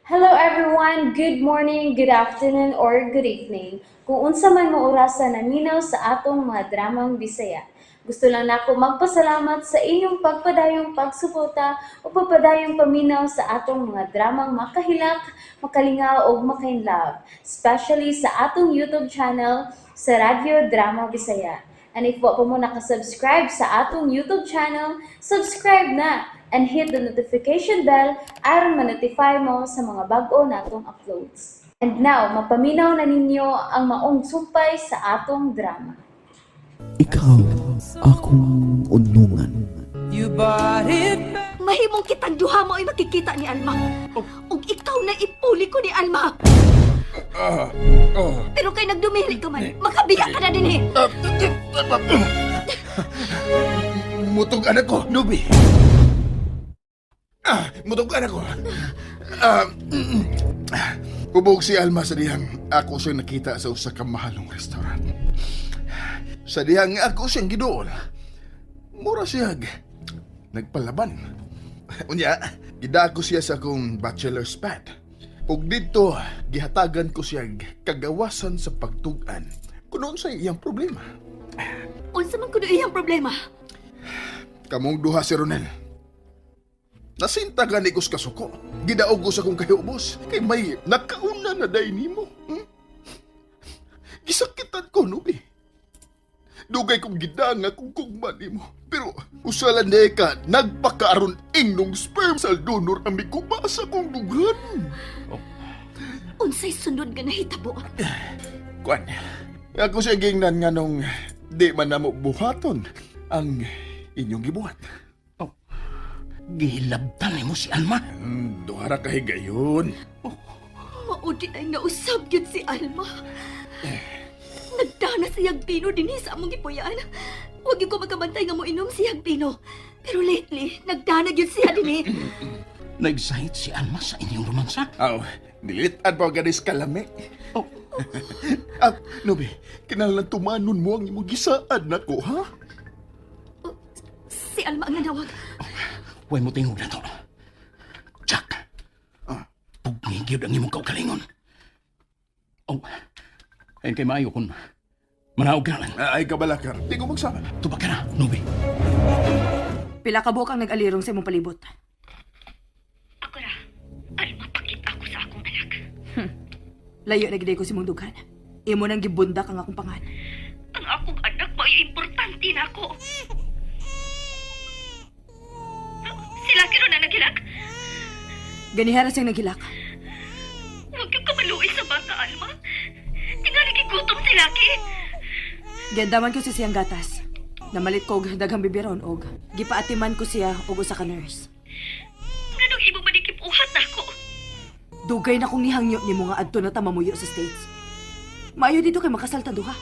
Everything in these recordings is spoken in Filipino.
Hello everyone, good morning, good afternoon, or good evening. Kung unsa man mo orasan naminaw sa atong mga dramang Bisaya. Gusto lang nako magpasalamat sa inyong pagpadayong pagsuporta o pagpadayong paminaw sa atong mga dramang makahilak, makalingaw o makainlove, especially sa atong YouTube channel sa Radyo Drama Bisaya. And if wa pa mo nakasubscribe sa atong YouTube channel, subscribe na and hit the notification bell aron ma-notify mo sa mga bag-o natong uploads. And now, mapaminaw na ninyo ang maong sumpay sa atong drama. Ikaw, akong unungan. You bought it back. Mahimong kitang duha mo ay makikita ni Alma. Ug ikaw na ipuli ko ni Alma. Pero kay nagdumili ka man, makabiya ka na din eh. Mutog anak ko, Nubi. Mutog anak ko. Hubog si Alma sa dihang ako siyang nakita sa usa ka mahalong restaurant. Sa dihang ako siyang giduol, mura siyag nagpalaban. Unya, gidako siya sa akong bachelor's pad. Ug dito, gihatagan ko siyag kagawasan sa pagtugan kuno sa iyang problema. Unsa man kuno iyang problema? Kamong duha si Ronel. Nasinta ka ni kus kasuko. Gidaog ko sa kong kahubos. Kay may nakauna na day nimo. Gisakitan ko, Nubi. Dugay kong gidanga kung kugma nimo. Pero usalan na ka, nagpakaaron ingnong sperm sa donor ang mikuba sa kong dugan. Unsay sunod nga nahitabo? Kwan, ako siya gingnan nga nung di man na mo buhaton ang inyong gibuhat. Gihilabtan mo si Alma. Duhara ka higayon. Maudi ay nausab yun si Alma. Nagdana si Yagpino din sa among gipuyan. Huwag ko magkabantay nga mo inom si Yagpino. Pero lately, nagdana yun siya din eh. Nagsahit si Alma sa inyong romansa. Aw, nilitan pa gadis kalami. Oh, Nubi, kinahanglan tumanon mo ang imong gisaan nako, ha? Si Alma ang nanawag. huwag mo tingog na to. Jack, pugmigid ang imong kaugalingon. Oh, ayun kay maayo kung manaog ka lang. Ay, kabalakar. Di ko magsama. Tubag ka na, Nubi. Pila ka buok ang nag-alirong sa imong palibot. Ako na. Alma, pakita ko sa akong anak. Layo na giday ko si mong dughan. Imo nang gibundak ang akong pangan. Ang akong anak ba yung importante na ako? Sila kiro na nagilak. Ganihara siyang naghilak. Huwag yung kamaluoy sa bata, Alma. Tingali gigutom si Laki. Giandaman ko si siyang gatas. Namalit ko og daghang bibiron og gipaatiman ko siya og usa ka nurse. Nganong imo manikipuhat na ako? Dugay na kong nihangyo nimo nga adto na ta mamuyo sa States. Maayo dito kay makasalta duha.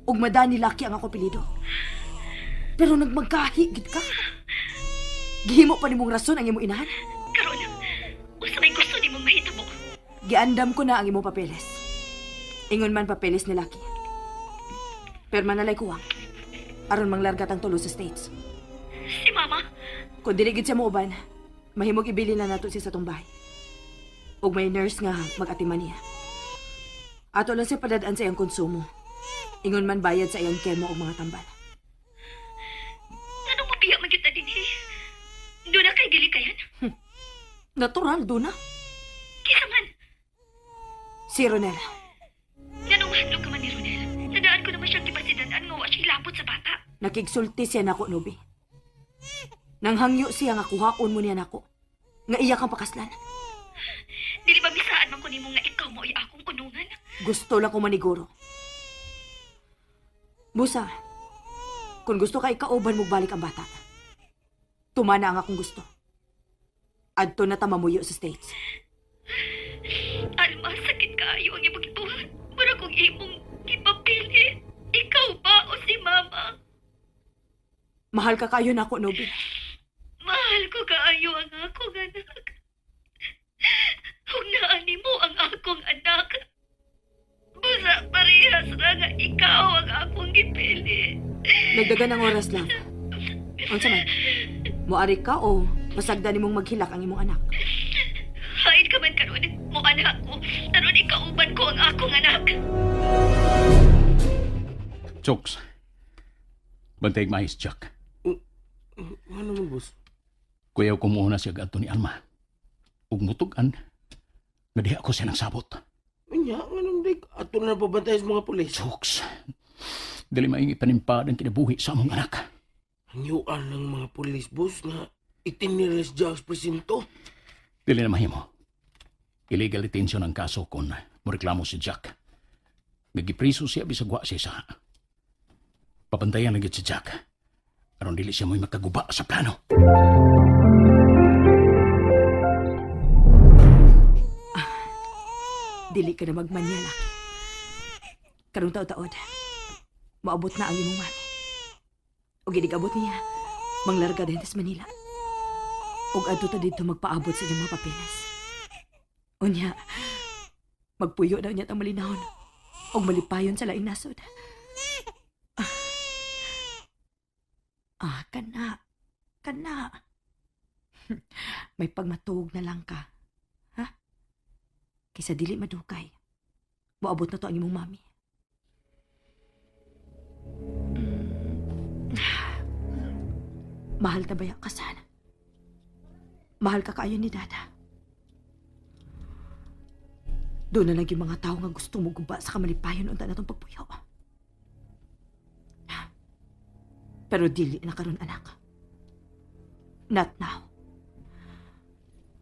Og madani laki ang ako apelyido. Pero nagmagkahi gid ka. Gihimo pa nimong rason ang imong inahan. Karon, usa may gusto ni mong mahitabo. Giandam ko na ang imong papeles. Ingon man papeles ni laki. Perma na lay kuwang. Aron manglargat ang tulo sa States. Si Mama, Kung dili gid siya mo uban, mahimog ibili na nato siya sa tong bahay. Ug may nurse nga mag-atiman niya. Ato lang siya padadaan sa iyang konsumo. Ingon man bayad sa iyang kemo og mga tambal. nganong mabiyak magyud din eh? Doon na kay gilikayan. Natural, do na. Kisa man, Si Ronel, nganong mahadlok ka man ni Ronel. Nadaan ko naman siyang kipasidanaan nga wa siya ilapot sa bata. nakigsulti siya nako, Nubi. Nang hangyo siya nga kuhaon mo niya nako. Nga iya kang pakaslan. Dili ba bisaan man ko nimo nga ikaw mo ay akong unungan? Gusto lang ko maniguro. Busa, kung gusto ka ikauban mo balik ang bata. Tumana ang akong gusto. Adto na ta mamuyo sa States. Alma, sakit kaayo ang imong ibuhat. Mura kong imong ipapili. Ikaw ba o si Mama? Mahal ka kayo na ako, Nubi. Mahal ko kaayo ang akong anak. Huwag naani mo ang akong anak. Busa parehas na nga ikaw ang akong gipili. Nagdagan ng oras lang. Unsa man? Moari ka o pasagdan nimong maghilak ang imong anak? Hain ka man karon. ana ko. Aron ikauban ko ang akong anak. Chokes. Bantay mais, Jack. Ano man, boss? Kuyaw ko muna siya gato ni Alma. Ug mutugan, nga diha ako siya nagsabot. Anya, anong dik? Ato na pabantay sa mga pulis. Chokes. Dili maing ipanimpad ang kinabuhi sa among anak. Hanyuan ng mga pulis, boss, nga itinilis Jack sa presinto. Dili na mahimo. Illegal detention ang kaso kung moreklamo si Jack. Nagipriso siya bisag wa siya sa... Papantayan lagi si Jack. Aron dili siya mo'y makaguba sa plano. Dili ka na magmanya, laki. Karong taod-taod, maabot na ang imong mami. O ginig-abot niya, manglarga din sa Manila. O adto ta dito magpaabot sa iyong mga papeles. Unya, magpuyo daw niya ang malinahon. O malipayon sa laing nasod. Kana. May pagmatuog na lang ka. Ha? Kaysa dili madukay. Moabot na to ang imong mami. Mahal ta ba yung kasana? Mahal ka kaayo ni Dada. Doon na lang yung mga tao nga gusto mo guba sa kamalipayon unta na itong pagpuyaw. Pero dili na karon anak. Not now.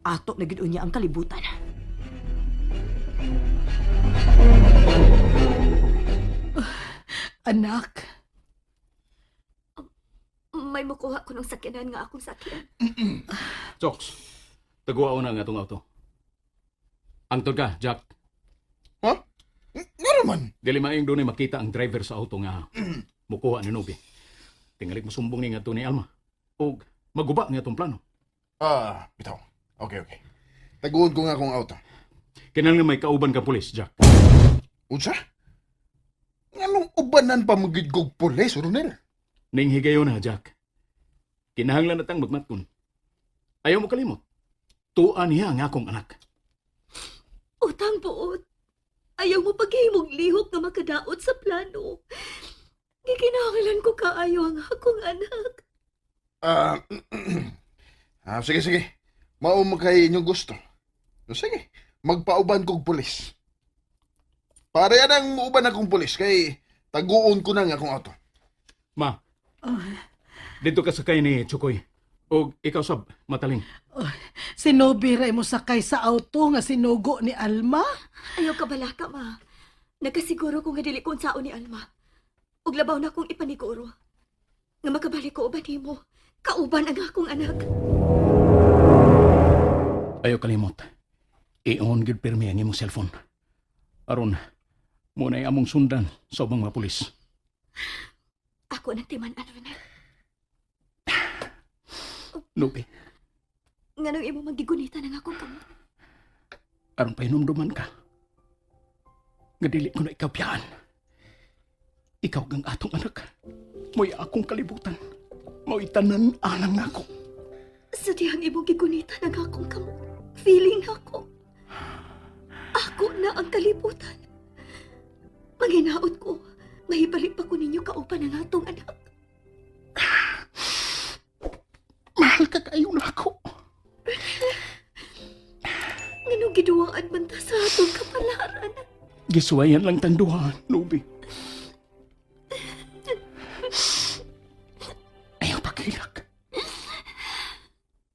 Ato na gid unya ang kalibutan. Anak, May makuha ko ng sakyanan nga akong sakyan. Chokes. Taguaw na nga itong auto. Angtod ka, Jack. Ha? Nga naman. Dili maing doon makita ang driver sa auto nga mukuha ni Nubi. Tingali mo sumbong ni nga to ni Alma. O maguba nga itong plano. Bitaw. Okay. Taguon ko nga akong auto. Kinahanglan may kauban ka pulis, Jack. Unsa? Anong ubanan pa magid kog pulis, Ronel? Ning higayon na, Jack. Kinahanglan na tang magmatkon. Ayaw mo kalimot. Tuan niya ang akong anak. Utang buot. Ayaw mo paghimog lihok na makadaot sa plano. Gikinahanglan ko kaayo ang akong anak. Sige. Mao kay inyong gusto. Sige, magpauban kog pulis. Para yan ang uban akong pulis, kay taguon ko na nga akong auto. Ma, dito ka sakay ni Chukoy. O ikaw sab, mataling. sinubira mo sakay sa auto nga sinugo ni Alma? Ayaw ka balaka, ma. Nagkasiguro ko nga dili kung saon ni Alma. Ug labaw na akong ipaniguro. Nga makabalik ko uban mo. Kauban ang akong anak. Ayaw kalimot. I-on gid pirmi ang imong cellphone. Aron, muna ay among sundan sa ubang mga pulis. Ako nagtiman, Ronel. Nubi, Nga nang imo magigunitan ang akong kamot. aron pa inumduman ka. Nga dili ko na ikaw biyaan. Ikaw gang atong anak. Mo'y akong kalibutan. Mo'y tanan anang ako. Sa dihang imo gigunitan ang akong kamot. Feeling ako. Ako na ang kalibutan. Manginaot ko, mahibalik pa ko ninyo kaupan ang atong anak. Mahal ka kayo na ako. Nganong giduwaan man ta sa atong kapalaran. Giswayan lang tanduhan, Nubi. Ayaw paghilag.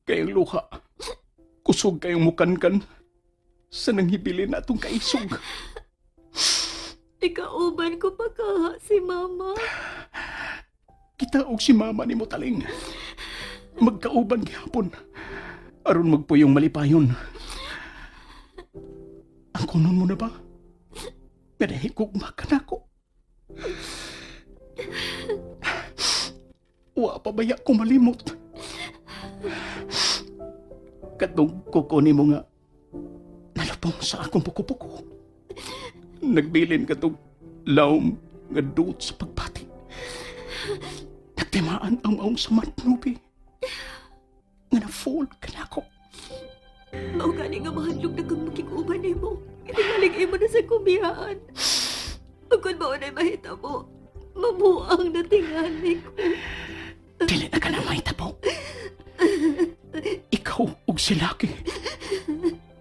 Kayang luha. Kusog kayong mukankan sa nanghibilin na itong kaisog. Ikauban ko pa ka si Mama. Kita og si mama ni mo taling. Magkauban gihapon. Aron magpuyong malipayon. Ang kunon mo na ba? Pinahigugma ka na ko. Wa pa baya ko malimot. Katong kukunin mo nga nalapong sa akong puko-puko. Nagbilin katong lawom nga duot sa pagpati. Nagtimaan ang maong samat, Nubi. Nga na-fall ka na ako. Mao gani nga mahadlok na kang makikuban mo. mo na sa kumihaan. Agad ba unay mahita mo? Mabuang na tingali ko. Dili na ka na mahitabo. Ikaw ug si Lucky.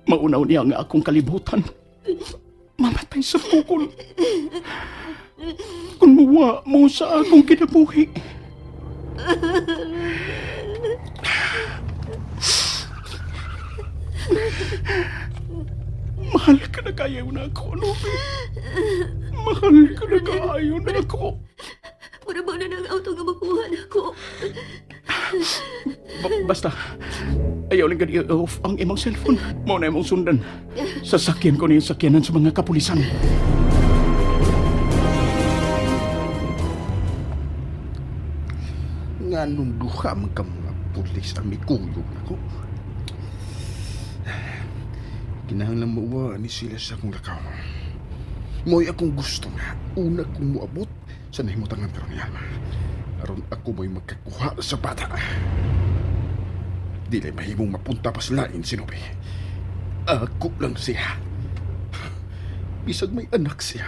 Maunaw niya nga akong kalibutan. Mamatay sa bukol. Kung muwa mo sa akong kinabuhi. Mahal ka na kayo na ako, Nubi. Mahal ka na kayo na ako. Mura ba na ng auto nga makuha na ako? Basta, ayaw lang gani off ang imong cellphone. Mao na imong sundan. Sasakyan ko na yung sakyanan sa mga kapulisan. Nga nung duha man ka mga pulis ang mikuyog na ko. Kinahanglan mauwa ni sila sa akong lakaw. Mo'y akong gusto nga. Una kong muabot sa nahimutangan pero ni Alma. Aron ako mo'y magkakuha sa bata. Di lang mahimong mapunta pa sa lain, Sinobi. Ako lang siya. Bisag may anak siya.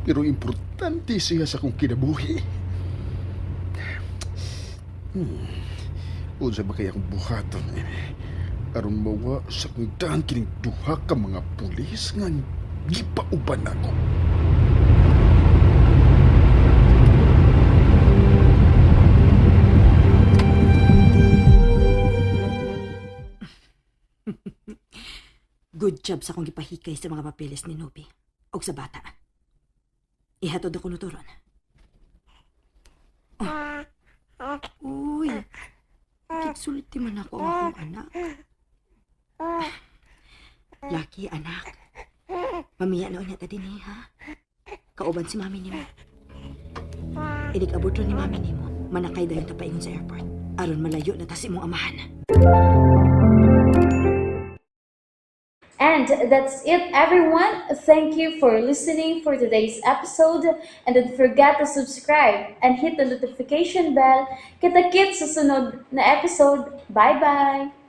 Pero importante siya sa akong kinabuhi. Unsa ba kaya akong buhaton ini? Aron mawa sa akong daan kining duha ka mga pulis nga gipauban ako. Good job sa akong gipahikay sa mga papeles ni Nobi og sa bata. Ihatod ako nuturon. Uy, kitsulti man ako ang akong anak. Lucky, anak. Mamiya na unya ta din ha. Kauban si mami nimo. Inig-abot ron ni mami nimo. Manakay dayon ta paingon sa airport. Aron malayo na ta si imong amahan. And that's it, everyone. Thank you for listening for today's episode. And don't forget to subscribe and hit the notification bell. Kita-kits sa sunod na episode. Bye-bye!